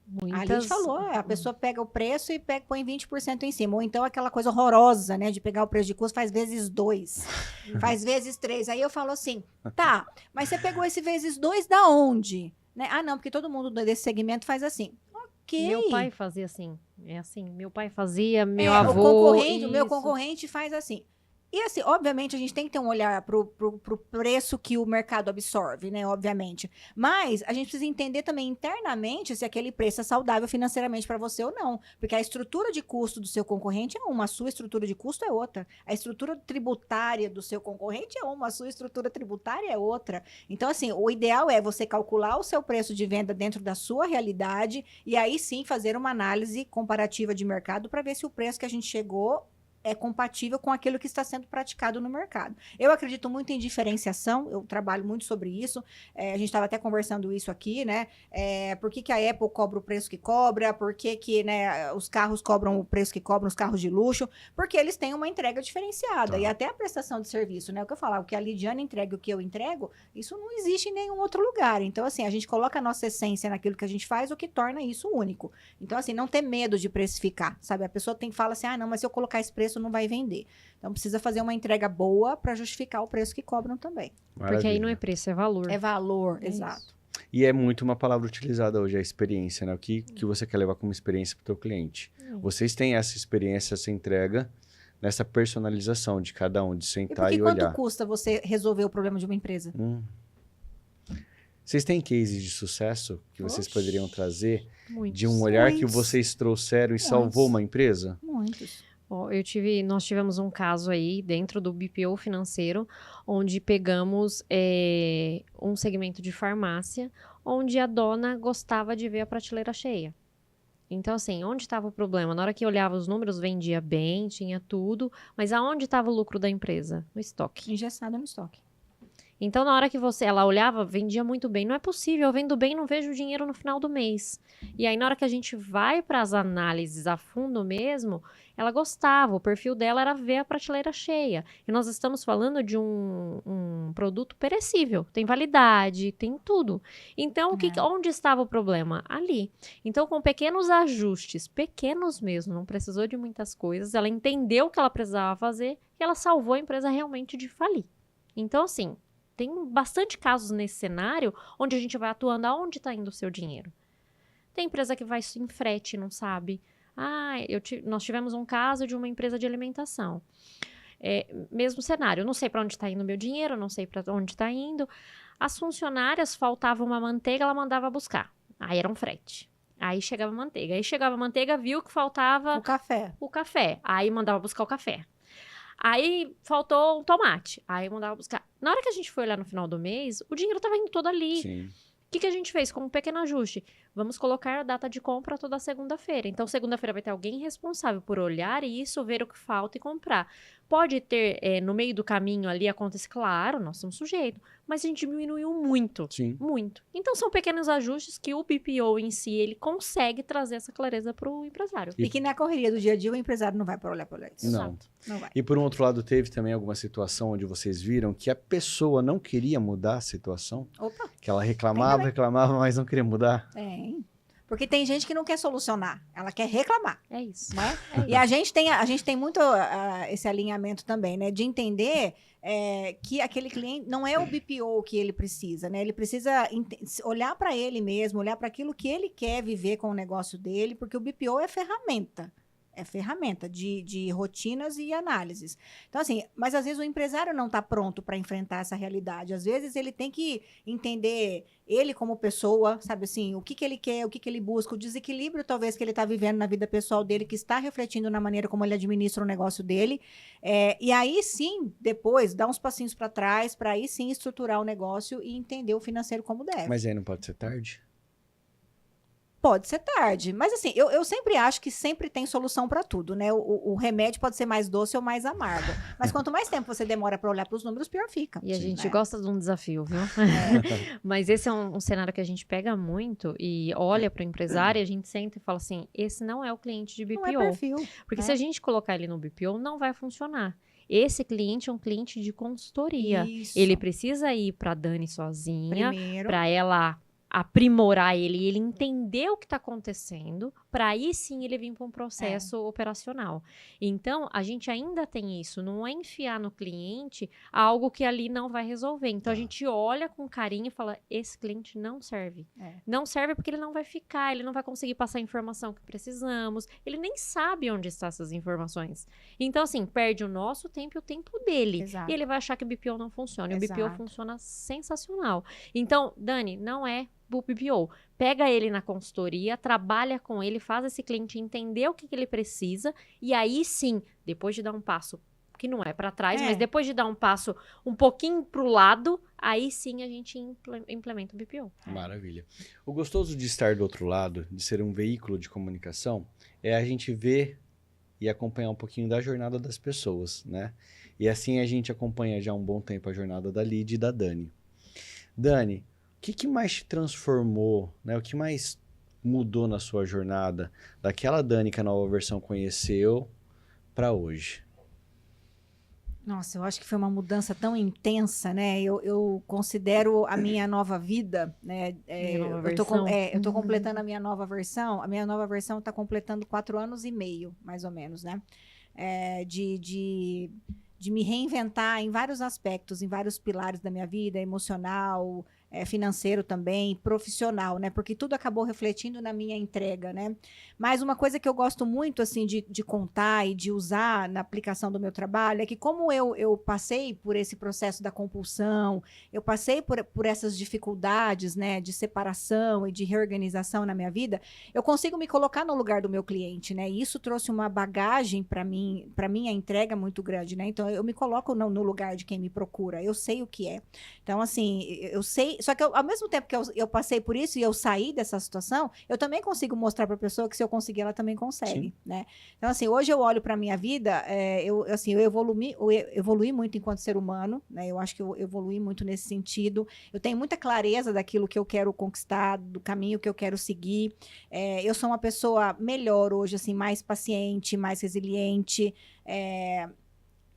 Muitas... A gente falou, a pessoa pega o preço e põe 20% em cima. Ou então aquela coisa horrorosa, né? De pegar o preço de custo, faz vezes 2, faz vezes 3. Aí eu falo assim, tá, mas você pegou esse vezes 2 da onde? Né? Ah, não, porque todo mundo desse segmento faz assim. Ok. Meu pai fazia assim. É assim, meu pai fazia, meu O avô... meu concorrente faz assim. E assim, obviamente, a gente tem que ter um olhar pro preço que o mercado absorve, né? Obviamente. Mas a gente precisa entender também internamente se aquele preço é saudável financeiramente para você ou não. Porque a estrutura de custo do seu concorrente é uma, a sua estrutura de custo é outra. A estrutura tributária do seu concorrente é uma, a sua estrutura tributária é outra. Então, assim, o ideal é você calcular o seu preço de venda dentro da sua realidade e aí sim fazer uma análise comparativa de mercado para ver se o preço que a gente chegou é compatível com aquilo que está sendo praticado no mercado. Eu acredito muito em diferenciação, eu trabalho muito sobre isso, a gente estava até conversando isso aqui, né? Por que a Apple cobra o preço que cobra, por que né, os carros cobram o preço que cobram, os carros de luxo, porque eles têm uma entrega diferenciada, Tá. e até a prestação de serviço, né? O que eu falava, o que a Lidiane entrega e o que eu entrego, isso não existe em nenhum outro lugar. Então, assim, a gente coloca a nossa essência naquilo que a gente faz, o que torna isso único. Então, assim, não ter medo de precificar, sabe? A pessoa fala assim, não, mas se eu colocar esse preço, não vai vender. Então precisa fazer uma entrega boa para justificar o preço que cobram também. Porque aí não é preço, é valor. É valor, É exato. isso. E é muito uma palavra utilizada hoje, a experiência, né? O que você quer levar como experiência para o teu cliente. Vocês têm essa experiência, essa entrega, nessa personalização de cada um, de sentar e olhar. Quanto custa você resolver o problema de uma empresa? Vocês têm cases de sucesso que vocês poderiam trazer Muitos. de um olhar que Muitos. vocês trouxeram e salvou uma empresa? Muitos. Nós tivemos um caso aí dentro do BPO financeiro, onde pegamos um segmento de farmácia, onde a dona gostava de ver a prateleira cheia. Então, assim, onde estava o problema? Na hora que olhava os números, vendia bem, tinha tudo, mas aonde estava o lucro da empresa? No estoque. Engessada no estoque. Então, na hora que ela olhava, vendia muito bem. Não é possível, eu vendo bem e não vejo o dinheiro no final do mês. E aí, na hora que a gente vai para as análises a fundo mesmo, ela gostava, o perfil dela era ver a prateleira cheia. E nós estamos falando de um produto perecível, tem validade, tem tudo. Então, onde estava o problema? Ali. Então, com pequenos ajustes, pequenos mesmo, não precisou de muitas coisas, ela entendeu o que ela precisava fazer e ela salvou a empresa realmente de falir. Então, assim, tem bastante casos nesse cenário onde a gente vai atuando aonde está indo o seu dinheiro. Tem empresa que vai em frete, não sabe. Nós tivemos um caso de uma empresa de alimentação. Mesmo cenário, eu não sei para onde está indo o meu dinheiro, não sei para onde está indo. As funcionárias, faltava uma manteiga, ela mandava buscar. Aí era um frete. Aí chegava a manteiga. Aí chegava a manteiga, viu que faltava O café. Aí mandava buscar o café. Aí faltou um tomate. Aí mandava buscar. Na hora que a gente foi olhar no final do mês, o dinheiro estava indo todo ali. Sim. O que a gente fez? Como um pequeno ajuste. Vamos colocar a data de compra toda segunda-feira. Então, segunda-feira vai ter alguém responsável por olhar isso, ver o que falta e comprar. Pode ter, no meio do caminho ali, acontecer, claro, nós somos sujeitos, mas a gente diminuiu muito. Sim. Muito. Então, são pequenos ajustes que o BPO em si, ele consegue trazer essa clareza para o empresário. E que na correria do dia a dia o empresário não vai para olhar isso. Não. Não vai. E por um outro lado, teve também alguma situação onde vocês viram que a pessoa não queria mudar a situação? Opa, Que ela reclamava, mas não queria mudar? tem. Porque tem gente que não quer solucionar, ela quer reclamar. É isso. Né? E a gente tem muito esse alinhamento também, né? De entender que aquele cliente não é o BPO que ele precisa, né? Ele precisa olhar para ele mesmo, olhar para aquilo que ele quer viver com o negócio dele, porque o BPO é ferramenta. É ferramenta de rotinas e análises. Então, assim, mas às vezes o empresário não está pronto para enfrentar essa realidade. Às vezes ele tem que entender ele como pessoa, sabe assim, o que que ele quer, o que que ele busca, o desequilíbrio talvez que ele está vivendo na vida pessoal dele, que está refletindo na maneira como ele administra o negócio dele. E aí sim, depois, dar uns passinhos para trás, para aí sim estruturar o negócio e entender o financeiro como deve. Mas aí não pode ser tarde? Pode ser tarde, mas assim, eu sempre acho que sempre tem solução para tudo, né? O remédio pode ser mais doce ou mais amargo. Mas quanto mais tempo você demora para olhar para os números, pior fica. E a gente né? gosta de um desafio, viu? Mas esse é um cenário que a gente pega muito e olha para o empresário e a gente senta e fala assim, esse não é o cliente de BPO. Não é perfil. Porque né? se a gente colocar ele no BPO, não vai funcionar. Esse cliente é um cliente de consultoria. Isso. Ele precisa ir para Dani sozinha, Primeiro. para ela aprimorar ele e ele entender o que está acontecendo, para aí sim ele vir para um processo operacional. Então, a gente ainda tem isso, não é enfiar no cliente algo que ali não vai resolver. Então, a gente olha com carinho e fala, esse cliente não serve. Não serve porque ele não vai ficar, ele não vai conseguir passar a informação que precisamos, ele nem sabe onde estão essas informações. Então, assim, perde o nosso tempo e o tempo dele. Exato. E ele vai achar que o BPO não funciona. E o BPO Exato. funciona sensacional. Então, Dani, não é o BPO. Pega ele na consultoria, trabalha com ele, faz esse cliente entender o que ele precisa e aí sim, depois de dar um passo que não é para trás, mas depois de dar um passo um pouquinho para o lado, aí sim a gente implementa o BPO. Maravilha. O gostoso de estar do outro lado, de ser um veículo de comunicação, é a gente ver e acompanhar um pouquinho da jornada das pessoas, né? E assim a gente acompanha já há um bom tempo a jornada da Lid e da Dani. Dani, o que mais te transformou, né? O que mais mudou na sua jornada daquela Dani que a nova versão conheceu para hoje? Nossa, eu acho que foi uma mudança tão intensa, né? Eu considero a minha nova vida, né? Eu tô completando a minha nova versão. A minha nova versão está completando 4 anos e meio, mais ou menos, né? De me reinventar em vários aspectos, em vários pilares da minha vida, emocional, financeiro também, profissional, né? Porque tudo acabou refletindo na minha entrega, né? Mas uma coisa que eu gosto muito, assim, de contar e de usar na aplicação do meu trabalho é que como eu passei por esse processo da compulsão, eu passei por essas dificuldades, né? De separação e de reorganização na minha vida, eu consigo me colocar no lugar do meu cliente, né? E isso trouxe uma bagagem para minha entrega muito grande, né? Então, eu me coloco no lugar de quem me procura, eu sei o que é. Então, assim, eu sei. Só que ao mesmo tempo que eu passei por isso e eu saí dessa situação, eu também consigo mostrar para a pessoa que se eu conseguir, ela também consegue, né? Então, assim, hoje eu olho para a minha vida, eu evolui muito enquanto ser humano, né? Eu acho que eu evolui muito nesse sentido. Eu tenho muita clareza daquilo que eu quero conquistar, do caminho que eu quero seguir. Eu sou uma pessoa melhor hoje, assim, mais paciente, mais resiliente,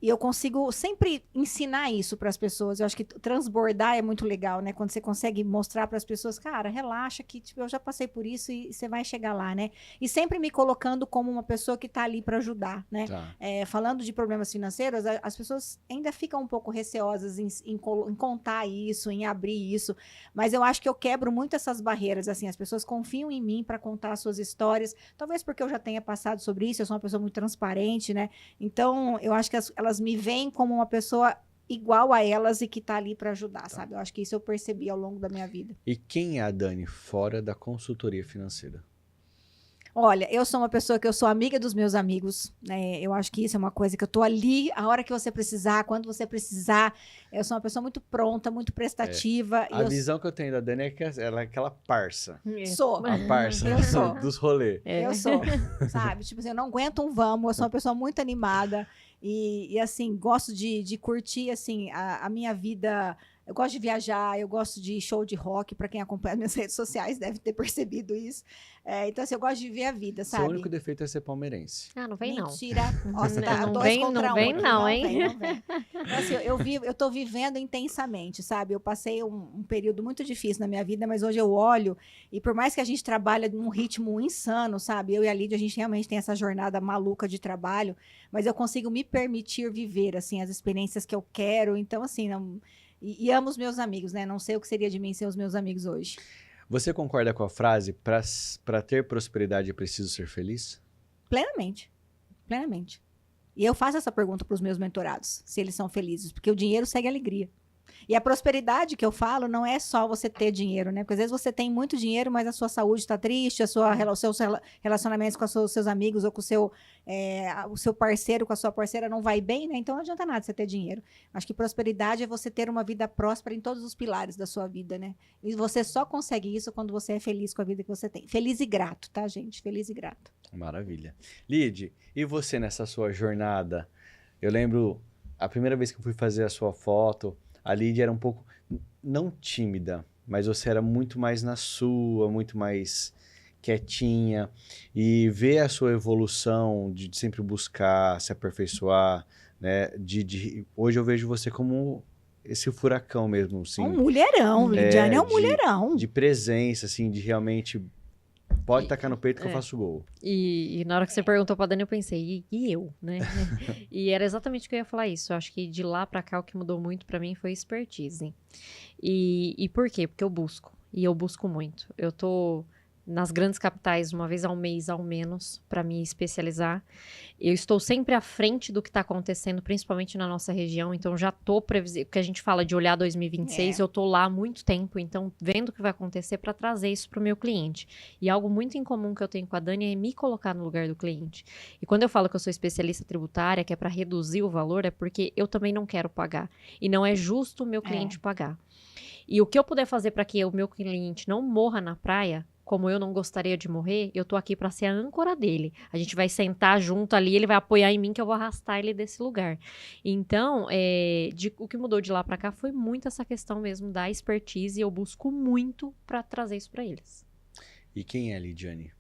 e eu consigo sempre ensinar isso para as pessoas. Eu acho que transbordar é muito legal, né? Quando você consegue mostrar para as pessoas, cara, relaxa que tipo, eu já passei por isso e você vai chegar lá, né? E sempre me colocando como uma pessoa que está ali para ajudar, né? Tá. Falando de problemas financeiros, as pessoas ainda ficam um pouco receosas em contar isso, em abrir isso. Mas eu acho que eu quebro muito essas barreiras, assim. As pessoas confiam em mim para contar as suas histórias. Talvez porque eu já tenha passado sobre isso, eu sou uma pessoa muito transparente, né? Então, eu acho que elas me veem como uma pessoa igual a elas e que tá ali para ajudar, sabe? Eu acho que isso eu percebi ao longo da minha vida. E quem é a Dani fora da consultoria financeira? Olha, eu sou uma pessoa que eu sou amiga dos meus amigos, né? Eu acho que isso é uma coisa que eu tô ali a hora que você precisar, quando você precisar. Eu sou uma pessoa muito pronta, muito prestativa. A visão que eu tenho da Dani é que ela é aquela parça. Sou. A parça Eu sou. dos rolês. Eu sou, sabe? Tipo assim, eu não aguento um vamos, eu sou uma pessoa muito animada e assim, gosto de curtir, assim, a minha vida. Eu gosto de viajar, eu gosto de show de rock, para quem acompanha as minhas redes sociais deve ter percebido isso. Então, assim, eu gosto de viver a vida, sabe? Seu único defeito é ser palmeirense. Ah, não vem não. Mentira. Nossa, tá Não dois vem, contra não um vem aqui. não, hein? Não vem. Então, assim, eu tô vivendo intensamente, sabe? Eu passei um período muito difícil na minha vida, mas hoje eu olho, e por mais que a gente trabalhe num ritmo insano, sabe? Eu e a Lídia, a gente realmente tem essa jornada maluca de trabalho, mas eu consigo me permitir viver, assim, as experiências que eu quero. Então, assim, não... E amo os meus amigos, né? Não sei o que seria de mim sem os meus amigos hoje. Você concorda com a frase, para ter prosperidade é preciso ser feliz? Plenamente. Plenamente. E eu faço essa pergunta para os meus mentorados, se eles são felizes, porque o dinheiro segue a alegria. E a prosperidade que eu falo não é só você ter dinheiro, né? Porque às vezes você tem muito dinheiro, mas a sua saúde está triste, os seus relacionamentos com os seus amigos ou com o seu parceiro, com a sua parceira não vai bem, né? Então não adianta nada você ter dinheiro. Acho que prosperidade é você ter uma vida próspera em todos os pilares da sua vida, né? E você só consegue isso quando você é feliz com a vida que você tem. Feliz e grato, tá, gente? Feliz e grato. Maravilha. Lid, e você nessa sua jornada? Eu lembro a primeira vez que eu fui fazer a sua foto, a Lid era um pouco, não tímida, mas você era muito mais na sua, muito mais quietinha. E ver a sua evolução de sempre buscar se aperfeiçoar, né? Hoje eu vejo você como esse furacão mesmo, assim. Um mulherão, Lidiane é um mulherão. De presença, assim, de realmente... Pode tacar no peito que eu faço gol. E na hora que você perguntou pra Dani, eu pensei, e eu, né? E era exatamente o que eu ia falar isso. Eu acho que de lá pra cá, o que mudou muito pra mim foi expertise. E por quê? Porque eu busco. E eu busco muito. Eu tô nas grandes capitais uma vez ao mês, ao menos, para me especializar. Eu estou sempre à frente do que está acontecendo, principalmente na nossa região, então já estou previsível, porque a gente fala de olhar 2026, eu estou lá há muito tempo, então vendo o que vai acontecer para trazer isso para o meu cliente. E algo muito em comum que eu tenho com a Dani é me colocar no lugar do cliente. E quando eu falo que eu sou especialista tributária, que é para reduzir o valor, é porque eu também não quero pagar. E não é justo o meu cliente pagar. E o que eu puder fazer para que o meu cliente não morra na praia, como eu não gostaria de morrer, eu tô aqui para ser a âncora dele. A gente vai sentar junto ali, ele vai apoiar em mim que eu vou arrastar ele desse lugar. Então, o que mudou de lá para cá foi muito essa questão mesmo da expertise e eu busco muito para trazer isso para eles. E quem é a Lidiane?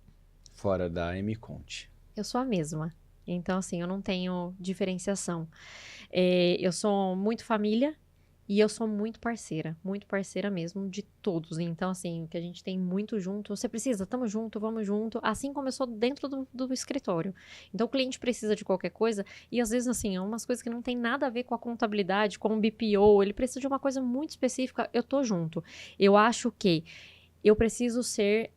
Fora da Me Conte. Eu sou a mesma. Então, assim, eu não tenho diferenciação. Eu sou muito família. E eu sou muito parceira mesmo de todos. Então, assim, o que a gente tem muito junto, você precisa, tamo junto, vamos junto. Assim como eu sou dentro do escritório. Então, o cliente precisa de qualquer coisa. E às vezes, assim, é umas coisas que não tem nada a ver com a contabilidade, com o BPO. Ele precisa de uma coisa muito específica. Eu tô junto. Eu acho que eu preciso ser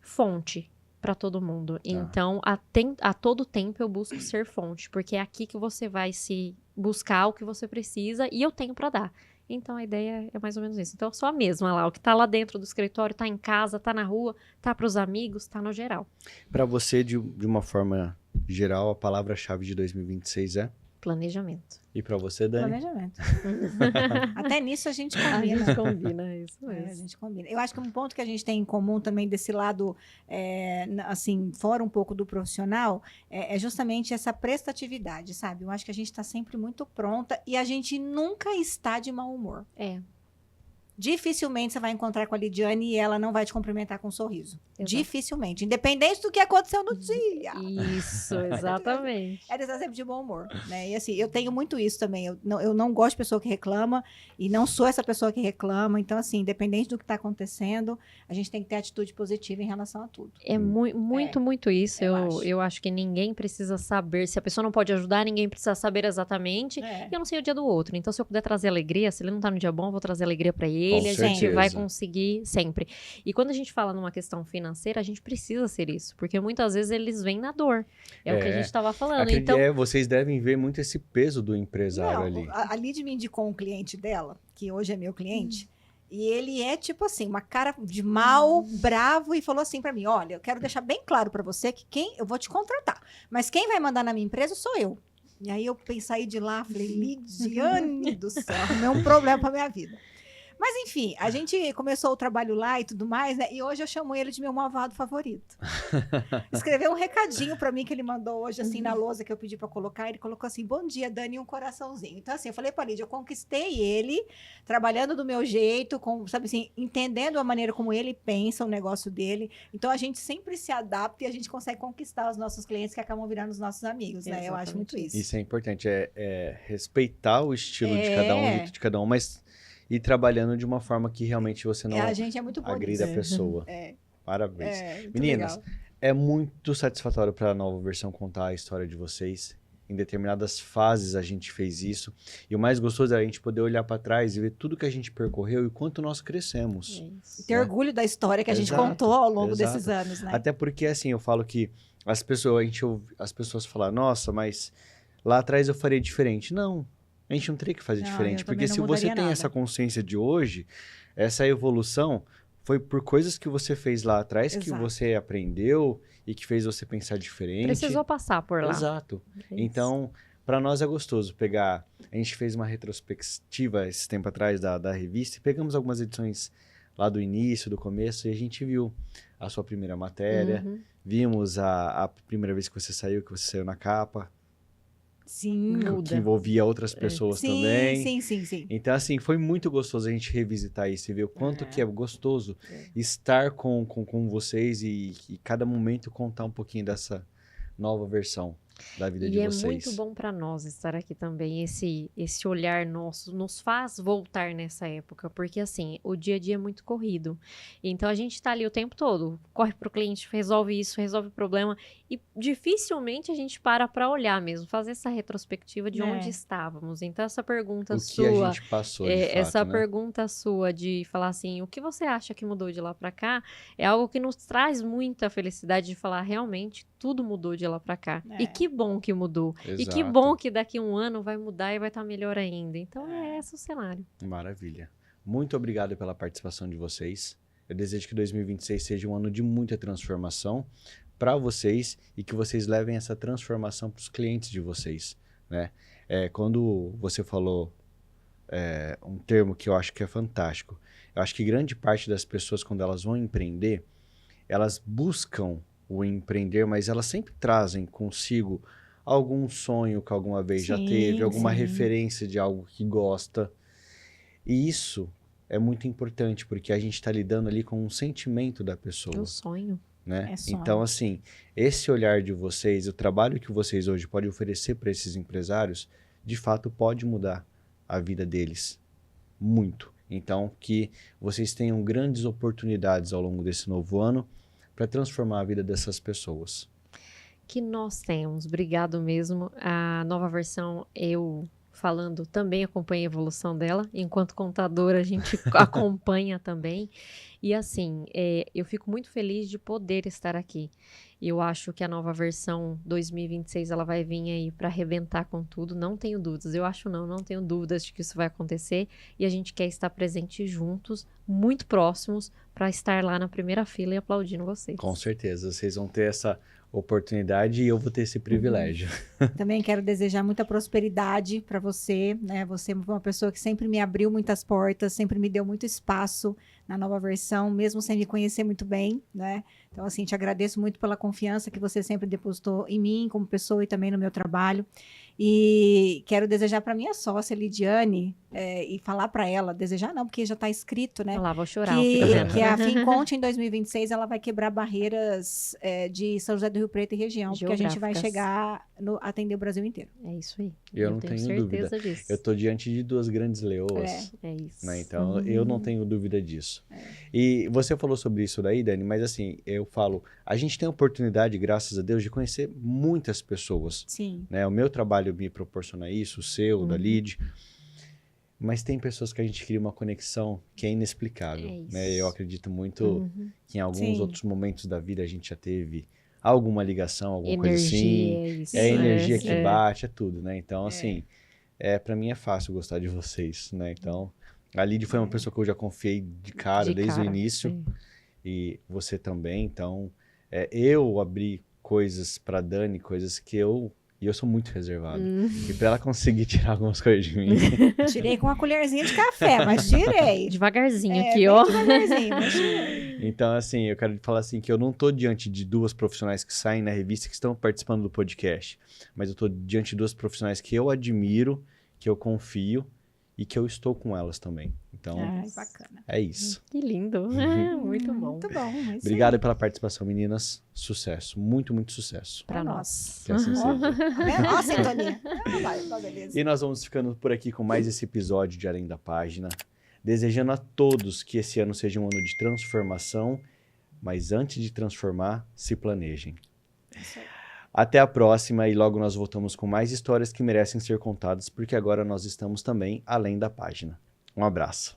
fonte para todo mundo. Então, a todo tempo eu busco ser fonte. Porque é aqui que você vai se buscar o que você precisa e eu tenho para dar. Então, a ideia é mais ou menos isso. Então, eu sou a mesma lá. O que tá lá dentro do escritório, tá em casa, tá na rua, tá pros amigos, tá no geral. Para você, de uma forma geral, a palavra-chave de 2026 é? Planejamento. E para você, Dani? Planejamento. Até nisso a gente combina. A gente combina, isso mesmo. A gente combina. Eu acho que um ponto que a gente tem em comum também desse lado, assim, fora um pouco do profissional, é justamente essa prestatividade, sabe? Eu acho que a gente está sempre muito pronta e a gente nunca está de mau humor. Dificilmente você vai encontrar com a Lidiane e ela não vai te cumprimentar com um sorriso. Exato. Dificilmente. Independente do que aconteceu no dia. Isso, exatamente. Ela está sempre de bom humor, né? E assim, eu tenho muito isso também. Eu não gosto de pessoa que reclama e não sou essa pessoa que reclama. Então, assim, independente do que está acontecendo, a gente tem que ter atitude positiva em relação a tudo. É muito isso. Eu acho que ninguém precisa saber. Se a pessoa não pode ajudar, ninguém precisa saber exatamente. E eu não sei o dia do outro. Então, se eu puder trazer alegria, se ele não está no dia bom, eu vou trazer alegria para ele. A gente vai conseguir sempre. E quando a gente fala numa questão financeira, a gente precisa ser isso. Porque muitas vezes eles vêm na dor. É o que a gente estava falando. Então, vocês devem ver muito esse peso do empresário ali. A Lid me indicou um cliente dela, que hoje é meu cliente, e ele é tipo assim, uma cara de mal, bravo, e falou assim pra mim, olha, eu quero deixar bem claro pra você que eu vou te contratar, mas quem vai mandar na minha empresa sou eu. E aí eu saí de lá, falei, Lidiane do céu, arrumei um problema pra minha vida. Mas, enfim, a gente começou o trabalho lá e tudo mais, né? E hoje eu chamo ele de meu malvado favorito. Escreveu um recadinho pra mim que ele mandou hoje, assim, na lousa que eu pedi pra colocar. Ele colocou assim, bom dia, Dani, um coraçãozinho. Então, assim, eu falei pra Lídia, eu conquistei ele, trabalhando do meu jeito, sabe assim, entendendo a maneira como ele pensa, o negócio dele. Então, a gente sempre se adapta e a gente consegue conquistar os nossos clientes que acabam virando os nossos amigos, né? Eu acho muito isso. Isso é importante, respeitar o estilo de cada um, o jeito de cada um, mas ir trabalhando de uma forma que realmente você não a gente é muito agrida a pessoa. Parabéns. Meninas, legal. É muito satisfatório para a nova versão contar a história de vocês. Em determinadas fases a gente fez isso. E o mais gostoso é a gente poder olhar para trás e ver tudo que a gente percorreu e quanto nós crescemos. Ter orgulho da história que a gente contou ao longo desses anos, né? Até porque, assim, eu falo que as pessoas falam, nossa, mas lá atrás eu faria diferente. Não, a gente não teria que fazer Não, diferente, eu porque também se não você mudaria tem nada. essa consciência de hoje, essa evolução foi por coisas que você fez lá atrás, que Exato. você aprendeu e que fez você pensar diferente. Precisou passar por lá. Exato. É isso. Então, para nós é gostoso pegar. A gente fez uma retrospectiva esse tempo atrás da revista e pegamos algumas edições lá do início, do começo, e a gente viu a sua primeira matéria, Uhum. vimos a primeira vez que você saiu na capa, Sim. Muda. que envolvia outras pessoas Sim, também. sim. Então, assim, foi muito gostoso a gente revisitar isso e ver o quanto que é gostoso estar com vocês e cada momento contar um pouquinho dessa nova versão da vida de E é vocês. muito bom para nós estar aqui também. Esse olhar nosso nos faz voltar nessa época, porque assim, o dia a dia é muito corrido. Então a gente tá ali o tempo todo, corre pro cliente, resolve isso, resolve o problema, e dificilmente a gente para olhar mesmo, fazer essa retrospectiva de É. onde estávamos. Então essa pergunta O que a sua, gente passou, de fato, essa né? pergunta sua de falar assim, o que você acha que mudou de lá para cá, é algo que nos traz muita felicidade de falar, realmente, tudo mudou de lá para cá. É. E que bom que mudou. E que Exato. bom que daqui a um ano vai mudar e vai estar melhor ainda. Então é esse o cenário. Maravilha. Muito obrigado pela participação de vocês. Eu desejo que 2026 seja um ano de muita transformação para vocês e que vocês levem essa transformação para os clientes de vocês, né? Quando você falou um termo que eu acho que é fantástico, eu acho que grande parte das pessoas, quando elas vão empreender, elas buscam o empreender, mas elas sempre trazem consigo algum sonho que alguma vez já Sim, teve, alguma sim. referência de algo que gosta. E isso é muito importante, porque a gente está lidando ali com um sentimento da pessoa, O sonho. né? É sonho. Então, assim, esse olhar de vocês, o trabalho que vocês hoje podem oferecer para esses empresários, de fato pode mudar a vida deles muito. Então, que vocês tenham grandes oportunidades ao longo desse novo ano para transformar a vida dessas pessoas. Que nós temos. Obrigado mesmo. A nova versão, eu falando, também acompanho a evolução dela. Enquanto contadora, a gente acompanha também. E assim, eu fico muito feliz de poder estar aqui. Eu acho que a nova versão 2026 ela vai vir aí para arrebentar com tudo. Não tenho dúvidas. Eu acho não tenho dúvidas de que isso vai acontecer. E a gente quer estar presente juntos, muito próximos, para estar lá na primeira fila e aplaudindo vocês. Com certeza, vocês vão ter essa oportunidade e eu vou ter esse privilégio. Também quero desejar muita prosperidade para você, né? Você é uma pessoa que sempre me abriu muitas portas, sempre me deu muito espaço na nova versão, mesmo sem me conhecer muito bem, né? Então, assim, te agradeço muito pela confiança que você sempre depositou em mim como pessoa e também no meu trabalho. E quero desejar para minha sócia, Lidiane, e falar para ela, desejar não, porque já está escrito, né? Olha lá, vou chorar. fica vendo. Que a Finconte em 2026 ela vai quebrar barreiras de São José do Rio Preto e região, porque a gente vai Geográficas. chegar atender o Brasil inteiro. É isso aí. Eu não tenho tenho certeza disso. Eu estou diante de duas grandes leoas, É isso. né? Então, eu não tenho dúvida disso. E você falou sobre isso daí, Dani, mas assim, eu falo, a gente tem a oportunidade, graças a Deus, de conhecer muitas pessoas, Sim. né? O meu trabalho me proporciona isso, o seu, da Lid. Mas tem pessoas que a gente cria uma conexão que é inexplicável, É isso. né? Eu acredito muito que em alguns Sim. outros momentos da vida a gente já teve alguma ligação, alguma coisa assim. Energia, isso. É a energia que É. bate, é tudo, né? Então, assim, para mim é fácil gostar de vocês, né? Então, a Lid foi uma pessoa que eu já confiei de cara De desde cara, o início, sim. e você também. Então, eu abri coisas pra Dani, coisas que eu sou muito reservado. E pra ela conseguir tirar algumas coisas de mim, Tirei com uma colherzinha de café, mas tirei. Devagarzinho aqui, bem ó. devagarzinho, mas tirei. então, assim, eu quero falar assim que eu não tô diante de duas profissionais que saem na revista que estão participando do podcast, mas eu tô diante de duas profissionais que eu admiro, que eu confio e que eu estou com elas também. Então, Ai, bacana. é isso. Que lindo. Muito bom. Muito bom. é isso Obrigado aí. pela participação, meninas. Sucesso. Muito, muito sucesso. Pra Pra nós. Que assim seja. Tá vendo? Ó a sintonia. Tá beleza. E nós vamos ficando por aqui com mais esse episódio de Além da Página. Desejando a todos que esse ano seja um ano de transformação, mas antes de transformar, se planejem. Isso aí. Até a próxima e logo nós voltamos com mais histórias que merecem ser contadas, porque agora nós estamos também além da página. Um abraço.